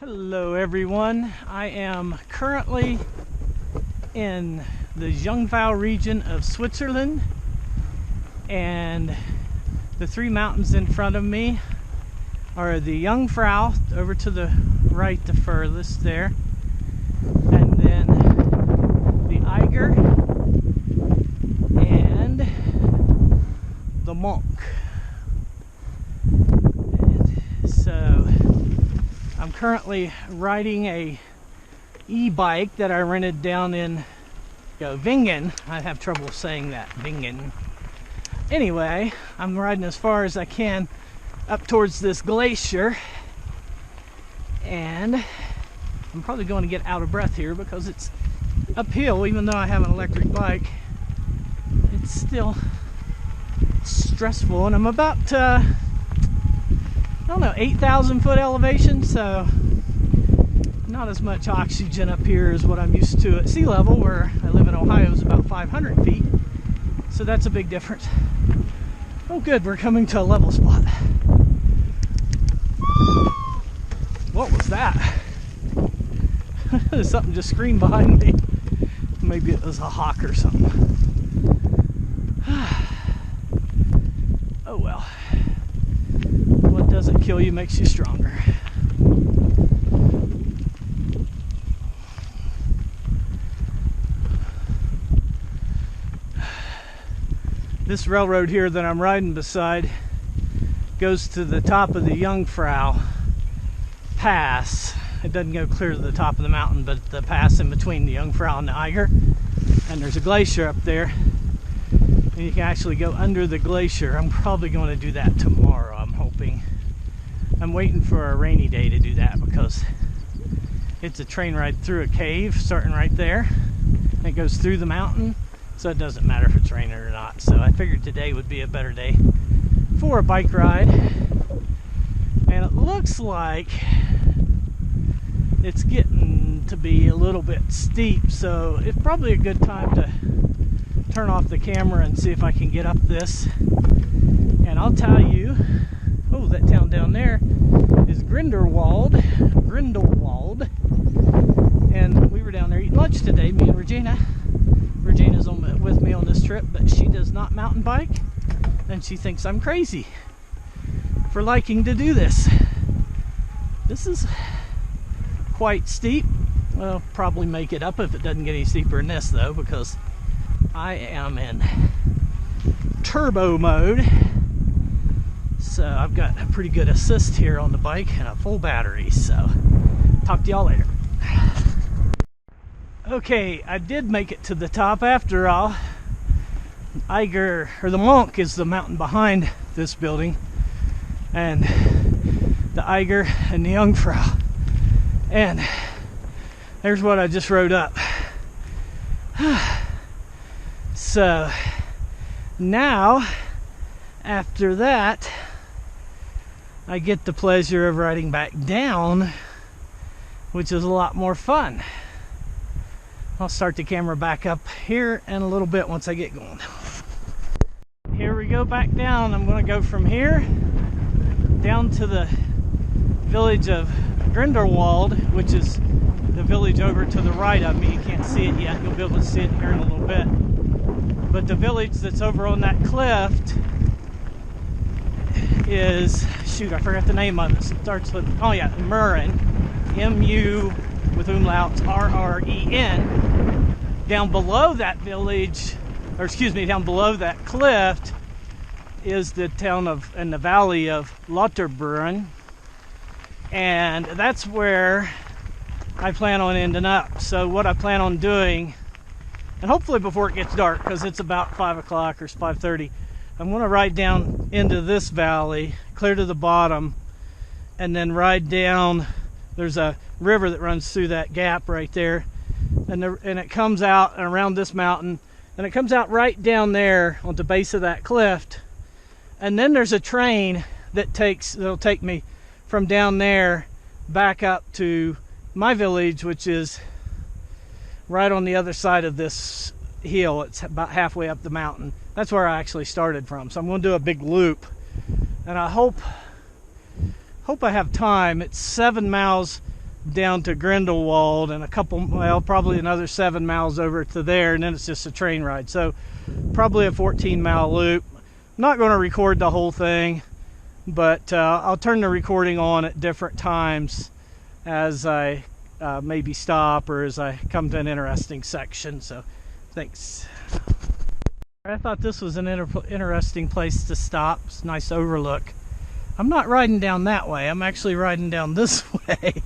Hello everyone, I am currently in the Jungfrau region of Switzerland, and the three mountains in front of me are the Jungfrau over to the right, the furthest there, and then the Eiger and the Monk. And so I'm currently riding a e-bike that I rented down in Vingen. I have trouble saying that, Vingen. Anyway, I'm riding as far as I can up towards this glacier, and I'm probably going to get out of breath here because it's uphill. Even though I have an electric bike, it's still stressful, and I'm about I don't know, 8,000 foot elevation, so not as much oxygen up here as what I'm used to at sea level, where I live in Ohio is about 500 feet, so that's a big difference. Oh good, we're coming to a level spot. What was that? Something just screamed behind me. Maybe it was a hawk or something. Oh well. What doesn't kill you makes you stronger. This railroad here that I'm riding beside goes to the top of the Jungfrau pass. It doesn't go clear to the top of the mountain, but the pass in between the Jungfrau and the Eiger. And there's a glacier up there, and you can actually go under the glacier. I'm probably going to do that tomorrow, I'm hoping. I'm waiting for a rainy day to do that because it's a train ride through a cave starting right there. And it goes through the mountain, so it doesn't matter if it's raining or not. So I figured today would be a better day for a bike ride. And it looks like it's getting to be a little bit steep, so it's probably a good time to turn off the camera and see if I can get up this. And I'll tell you, oh, that town down there is Grindelwald, and we were down there eating lunch today, me and Regina. Regina's with me on this trip, but she does not mountain bike, and she thinks I'm crazy for liking to do this. This is quite steep. Well, probably make it up if it doesn't get any steeper than this though, because I am in turbo mode. So I've got a pretty good assist here on the bike and a full battery, so talk to y'all later. Okay, I did make it to the top after all. Eiger, or the Monk, is the mountain behind this building, and the Eiger and the Jungfrau. And there's what I just rode up. So now, after that, I get the pleasure of riding back down, which is a lot more fun. I'll start the camera back up here in a little bit once I get going. Here we go back down. I'm going to go from here down to the village of Grindelwald, which is the village over to the right of me. You can't see it yet. You'll be able to see it here in a little bit. But the village that's over on that cliff is, shoot, I forgot the name of it. It starts with, oh yeah, Murren, M-U with umlauts, R-R-E-N. Down below that village, or excuse me, down below that cliff is the town of, in the valley of Lauterbrunnen. And that's where I plan on ending up. So what I plan on doing, and hopefully before it gets dark, because it's about 5 o'clock or 5:30, I'm going to ride down into this valley, clear to the bottom, and then ride down. There's a river that runs through that gap right there, and it comes out around this mountain, and it comes out right down there on the base of that cliff. And then there's a train that'll take me from down there back up to my village, which is right on the other side of this hill. It's about halfway up the mountain. That's where I actually started from. So I'm going to do a big loop, and I hope I have time. It's 7 miles down to Grindelwald and a couple, well, probably another 7 miles over to there, and then it's just a train ride. So probably a 14-mile loop. I'm not going to record the whole thing, but I'll turn the recording on at different times as I maybe stop or as I come to an interesting section. So thanks. I thought this was an interesting place to stop. It's a nice overlook. I'm not riding down that way. I'm actually riding down this way.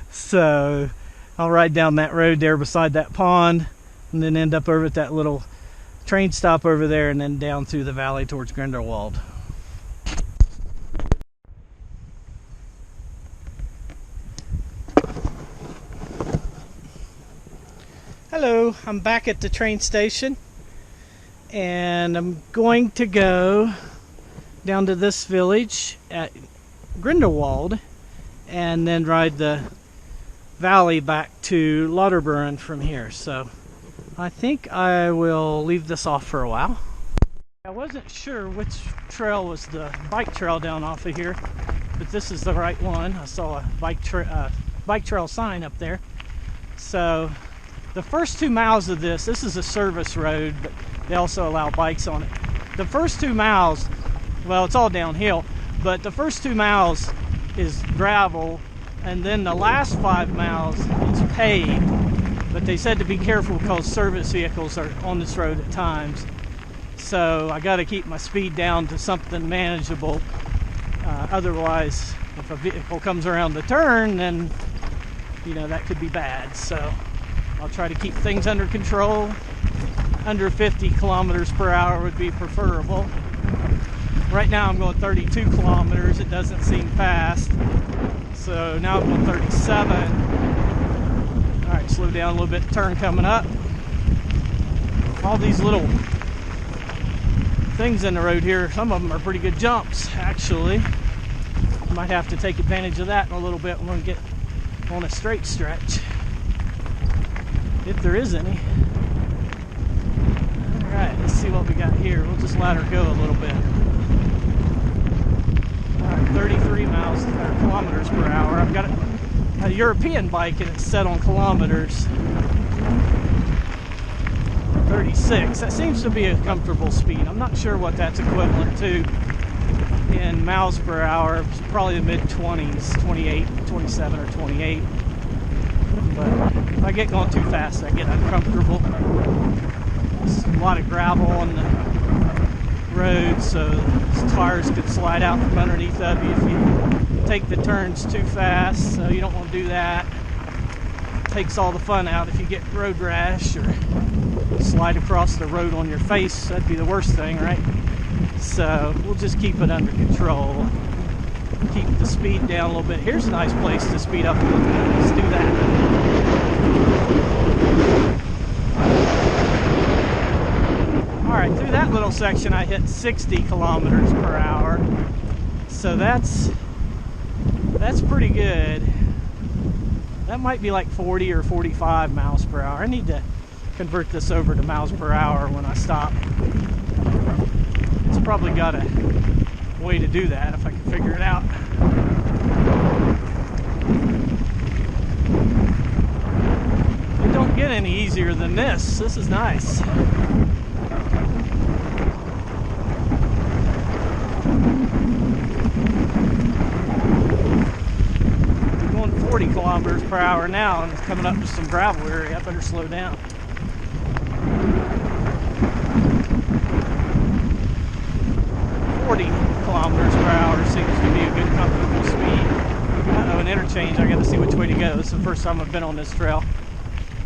So I'll ride down that road there beside that pond and then end up over at that little train stop over there and then down through the valley towards Grindelwald. Hello, I'm back at the train station and I'm going to go down to this village at Grindelwald and then ride the valley back to Lauterburn from here. So I think I will leave this off for a while. I wasn't sure which trail was the bike trail down off of here, but this is the right one. I saw a bike trail sign up there. So the first 2 miles of this is a service road, but they also allow bikes on it. The first 2 miles, well, it's all downhill, but the first 2 miles is gravel, and then the last 5 miles is paved. But they said to be careful because service vehicles are on this road at times. So I got to keep my speed down to something manageable. Otherwise, if a vehicle comes around the turn, then you know that could be bad. So I'll try to keep things under control. Under 50 kilometers per hour would be preferable. Right now I'm going 32 kilometers. It doesn't seem fast. So now I'm going 37. All right, slow down a little bit. Turn coming up. All these little things in the road here, some of them are pretty good jumps, actually. Might have to take advantage of that in a little bit when we get on a straight stretch, if there is any. All right, let's see what we got here. We'll just let her go a little bit. All right, 33 miles or kilometers per hour. I've got a European bike and it's set on kilometers. 36. That seems to be a comfortable speed. I'm not sure what that's equivalent to in miles per hour. It's probably the mid-20s, 28, 27 or 28. But if I get going too fast, I get uncomfortable. There's a lot of gravel on the road, so tires could slide out from underneath of you if you take the turns too fast, so you don't want to do that. It takes all the fun out if you get road rash or slide across the road on your face. That'd be the worst thing, right? So we'll just keep it under control. Keep the speed down a little bit. Here's a nice place to speed up a little bit. Let's do that. Alright, through that little section I hit 60 kilometers per hour. So that's pretty good. That might be like 40 or 45 miles per hour. I need to convert this over to miles per hour when I stop. It's probably got a way to do that if I can figure it out. It don't get any easier than this. This is nice. I'm going 40 kilometers per hour now and it's coming up to some gravel area. I better slow down. Kilometers per hour seems to be a good comfortable speed. Uh-oh, an interchange. I gotta see which way to go. This is the first time I've been on this trail.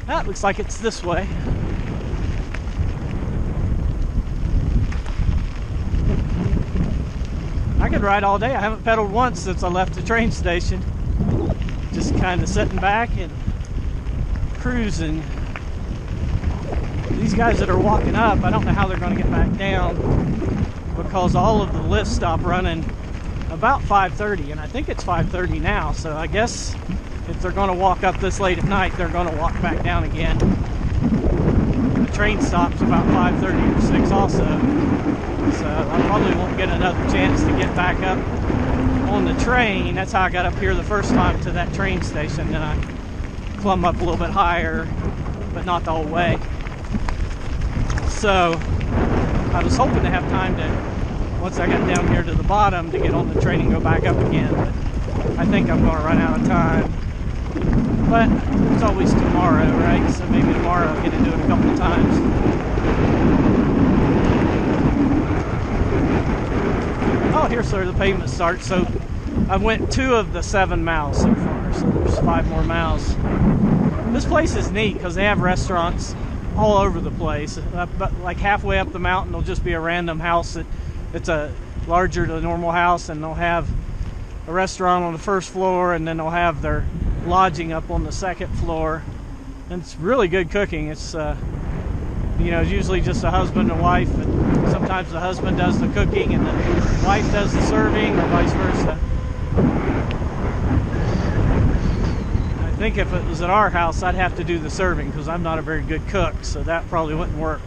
That looks like it's this way. I could ride all day. I haven't pedaled once since I left the train station. Just kind of sitting back and cruising. These guys that are walking up, I don't know how they're going to get back down, because all of the lifts stop running about 5:30, and I think it's 5:30 now, so I guess if they're going to walk up this late at night, they're going to walk back down again. The train stops about 5:30 or 6 also, so I probably won't get another chance to get back up on the train. That's how I got up here the first time to that train station. Then I climbed up a little bit higher, but not the whole way. So I was hoping to have time to, once I got down here to the bottom, to get on the train and go back up again. But I think I'm going to run out of time. But there's always tomorrow, right? So maybe tomorrow I'll get to do it a couple of times. Oh, here's where the pavement starts. So I went 2 of the 7 miles so far. So there's 5 more miles. This place is neat because they have restaurants all over the place. But like halfway up the mountain, there'll just be a random house it's a larger than a normal house, and they'll have a restaurant on the first floor, and then they'll have their lodging up on the second floor. And it's really good cooking. It's you know, it's usually just a husband and wife, and sometimes the husband does the cooking and the wife does the serving, or vice versa. I think if it was at our house, I'd have to do the serving because I'm not a very good cook, so that probably wouldn't work.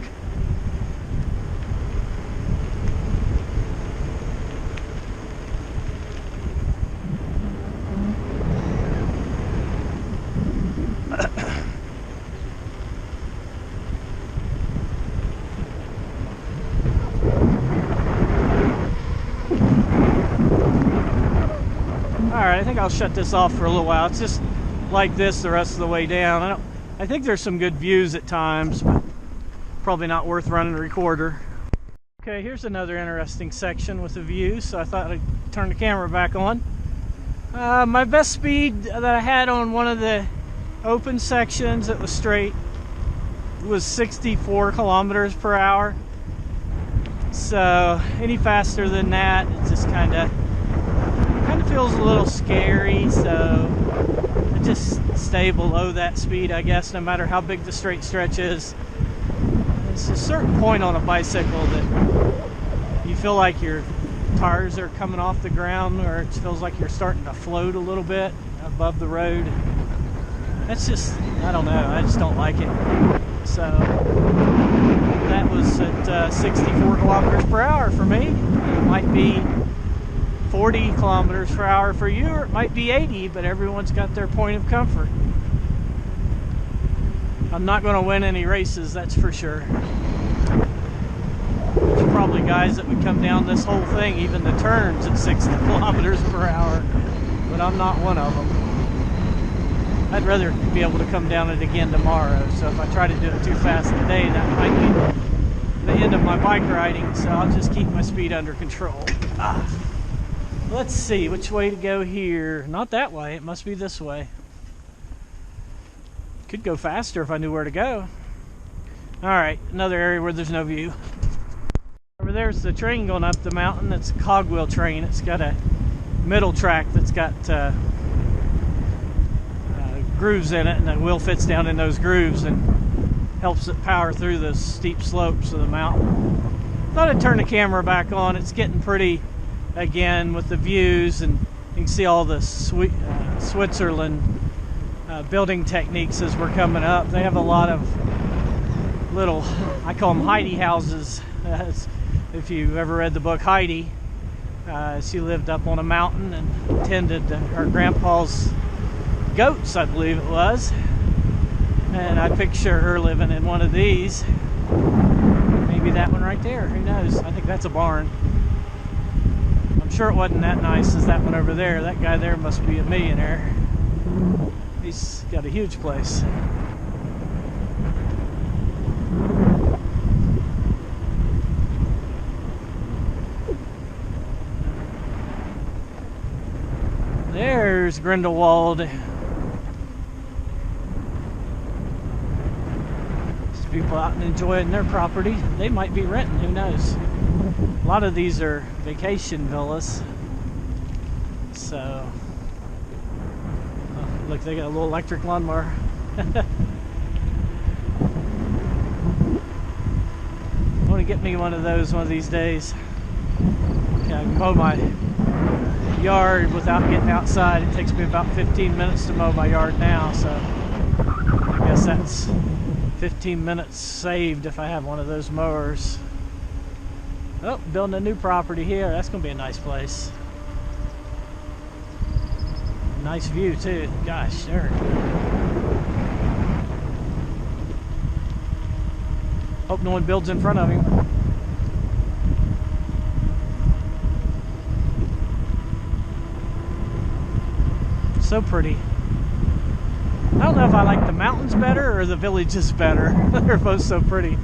Alright, I think I'll shut this off for a little while. It's just like this the rest of the way down. I think there's some good views at times, but probably not worth running a recorder. Okay, here's another interesting section with a view, so I thought I'd turn the camera back on. My best speed that I had on one of the open sections that was straight was 64 kilometers per hour. So any faster than that, it just kind of feels a little scary. So I just stay below that speed, I guess, no matter how big the straight stretch is. There's a certain point on a bicycle that you feel like your tires are coming off the ground, or it feels like you're starting to float a little bit above the road. That's just, I don't know, I just don't like it. So that was at 64 kilometers per hour for me. It might be 40 kilometers per hour for you, or it might be 80, but everyone's got their point of comfort. I'm not going to win any races, that's for sure. There's probably guys that would come down this whole thing, even the turns, at 60 kilometers per hour, but I'm not one of them. I'd rather be able to come down it again tomorrow, so if I try to do it too fast today, that might be the end of my bike riding, so I'll just keep my speed under control. Let's see which way to go here. Not that way, it must be this way. Could go faster if I knew where to go. Alright, another area where there's no view. Over there's the train going up the mountain. It's a cogwheel train. It's got a middle track that's got grooves in it, and the wheel fits down in those grooves and helps it power through the steep slopes of the mountain. Thought I'd turn the camera back on. It's getting pretty again with the views, and you can see all the Switzerland building techniques as we're coming up. They have a lot of little, I call them Heidi houses. If you've ever read the book Heidi, she lived up on a mountain and tended her grandpa's goats, I believe it was, and I picture her living in one of these. Maybe that one right there, who knows? I think that's a barn. I'm sure it wasn't that nice as that one over there. That guy there must be a millionaire. He's got a huge place. There's Grindelwald. People out and enjoying their property. They might be renting, who knows? A lot of these are vacation villas. So, look, they got a little electric lawnmower. I want to get me one of those one of these days. Okay, I can mow my yard without getting outside. It takes me about 15 minutes to mow my yard now, so I guess that's 15 minutes saved if I have one of those mowers. Oh, building a new property here. That's going to be a nice place. Nice view too. Gosh, sure. Hope no one builds in front of him. So pretty. I don't know if I like the mountains better or the villages better. They're both so pretty.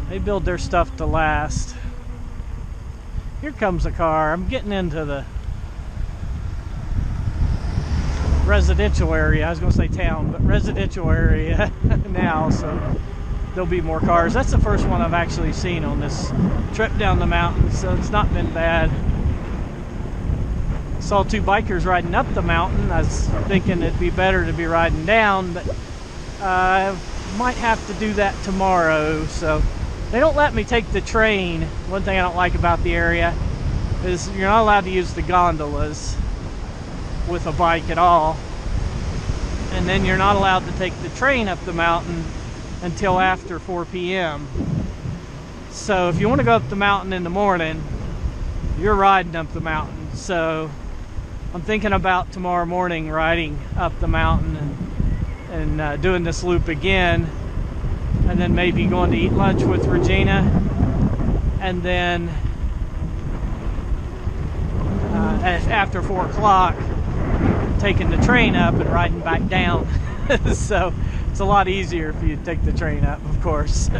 They build their stuff to last. Here comes a car. I'm getting into the residential area. I was going to say town, but residential area now, so there'll be more cars. That's the first one I've actually seen on this trip down the mountain, so it's not been bad. Saw two bikers riding up the mountain. I was thinking it'd be better to be riding down, but I might have to do that tomorrow. So they don't let me take the train. One thing I don't like about the area is you're not allowed to use the gondolas with a bike at all, and then you're not allowed to take the train up the mountain until after 4 p.m. So if you want to go up the mountain in the morning, you're riding up the mountain. So I'm thinking about tomorrow morning riding up the mountain and doing this loop again, and then maybe going to eat lunch with Regina, and then after 4 o'clock taking the train up and riding back down. So it's a lot easier if you take the train up, of course. I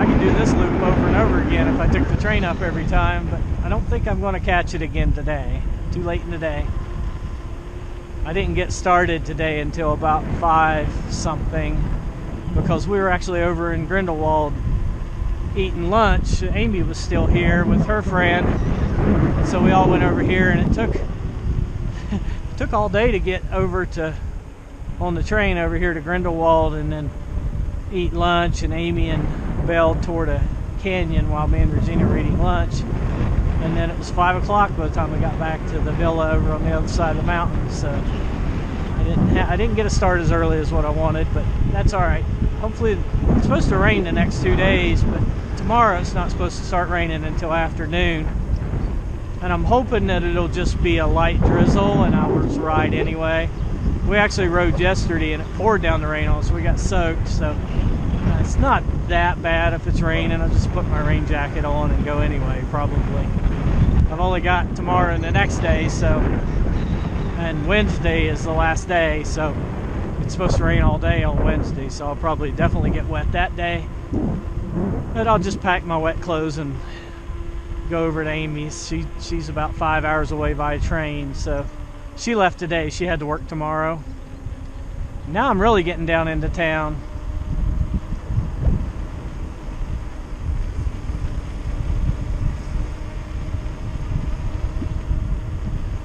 could do this loop over and over again if I took the train up every time, but I don't think I'm going to catch it again today. Too late in the day. I didn't get started today until about 5 something because we were actually over in Grindelwald eating lunch. Amy was still here with her friend, so we all went over here, and it took all day to get over to on the train over here to Grindelwald and then eat lunch, and Amy and Belle toward a canyon while me and Regina were eating lunch, and then it was 5 o'clock by the time we got back to the villa over on the other side of the mountain. So I didn't get a start as early as what I wanted, but that's all right. Hopefully it's supposed to rain the next 2 days, but tomorrow it's not supposed to start raining until afternoon, and I'm hoping that it'll just be a light drizzle an hour's ride anyway. We actually rode yesterday and it poured down the rain on us, so we got soaked. So it's not that bad if it's raining. I'll just put my rain jacket on and go anyway, probably. I've only got tomorrow and the next day, so, and Wednesday is the last day, so it's supposed to rain all day on Wednesday, so I'll probably definitely get wet that day. But I'll just pack my wet clothes and go over to Amy's. She's about 5 hours away by train, so she left today. She had to work tomorrow. Now I'm really getting down into town.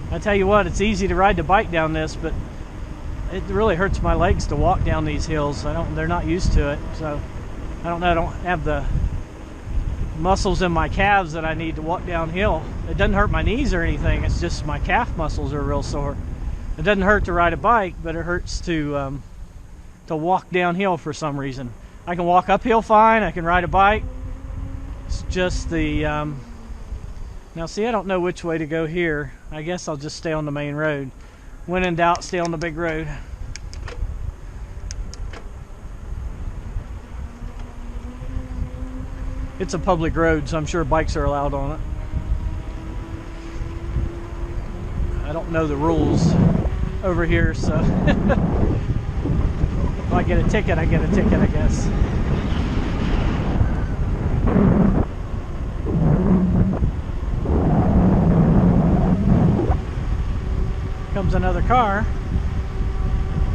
I tell you what, it's easy to ride the bike down this, but it really hurts my legs to walk down these hills. They're not used to it, so I don't know. I don't have the muscles in my calves that I need to walk downhill. It doesn't hurt my knees or anything. It's just my calf muscles are real sore. It doesn't hurt to ride a bike, but it hurts to walk downhill for some reason. I can walk uphill fine. I can ride a bike. It's just the now see, I don't know which way to go here. I guess I'll just stay on the main road. When in doubt, stay on the big road. It's a public road, so I'm sure bikes are allowed on it. I don't know the rules over here, so if I get a ticket, I get a ticket, I guess. Comes another car.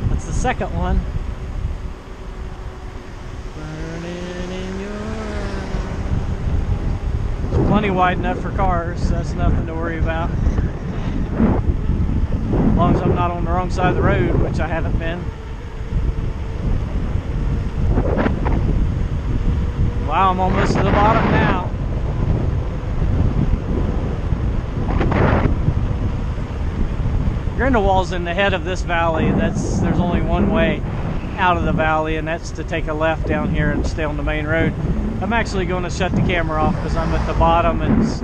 That's the second one. It's plenty wide enough for cars, so that's nothing to worry about. As long as I'm not on the wrong side of the road, which I haven't been. Wow, I'm almost to the bottom now. Grindelwald's in the head of this valley. There's only one way out of the valley, and that's to take a left down here and stay on the main road. I'm actually going to shut the camera off because I'm at the bottom and it's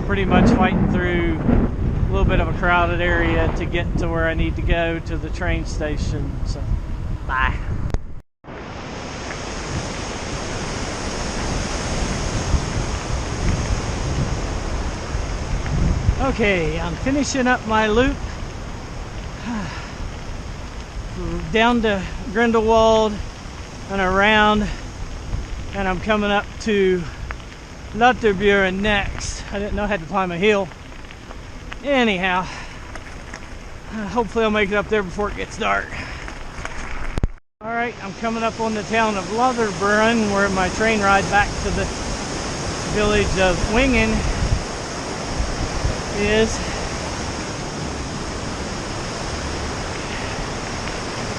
pretty much fighting through a little bit of a crowded area to get to where I need to go to the train station. So, bye. Okay, I'm finishing up my loop down to Grindelwald and around, and I'm coming up to Lauterburen next. I didn't know I had to climb a hill. Anyhow, hopefully I'll make it up there before it gets dark. Alright, I'm coming up on the town of Lauterburen, where my train ride back to the village of Wingen is.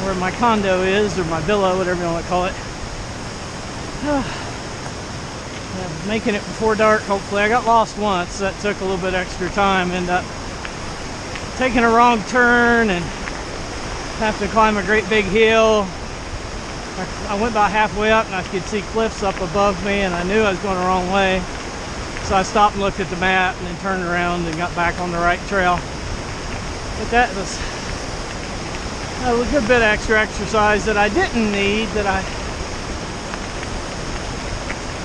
Where my condo is, or my villa, whatever you want to call it. I'm making it before dark, hopefully. I got lost once. That took a little bit extra time. Ended up taking a wrong turn and have to climb a great big hill. I went about halfway up and I could see cliffs up above me, and I knew I was going the wrong way. So I stopped and looked at the map and then turned around and got back on the right trail. But that was a good bit of extra exercise that I didn't need, that I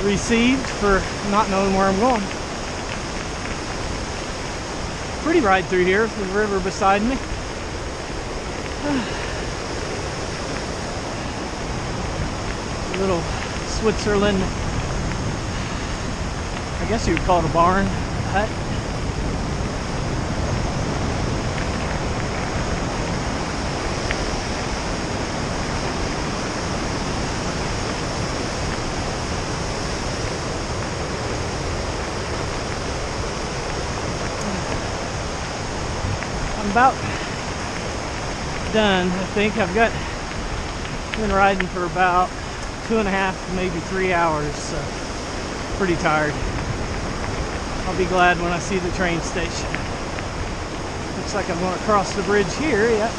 received for not knowing where I'm going. Pretty ride through here with the river beside me. Little Switzerland, I guess you would call it a barn, hut. I'm about done. I think I've been riding for about 2.5, maybe 3 hours, so pretty tired. I'll be glad when I see the train station. Looks like I'm going to cross the bridge here. Yep.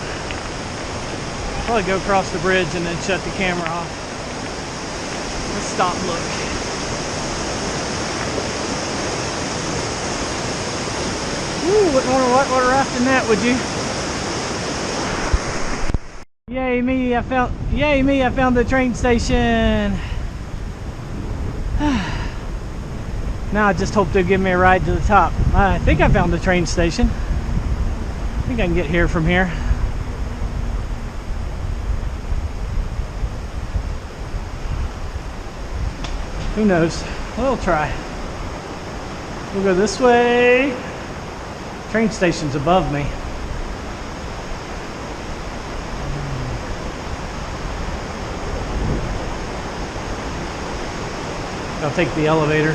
Probably go across the bridge and then shut the camera off. Let's stop and look. Ooh, wouldn't want to whitewater raft in that, would you? Yay me, I found the train station. Now I just hope they'll give me a ride to the top. I think I found the train station. I think I can get here from here. Who knows? We'll try. We'll go this way. Train station's above me. I'll take the elevator.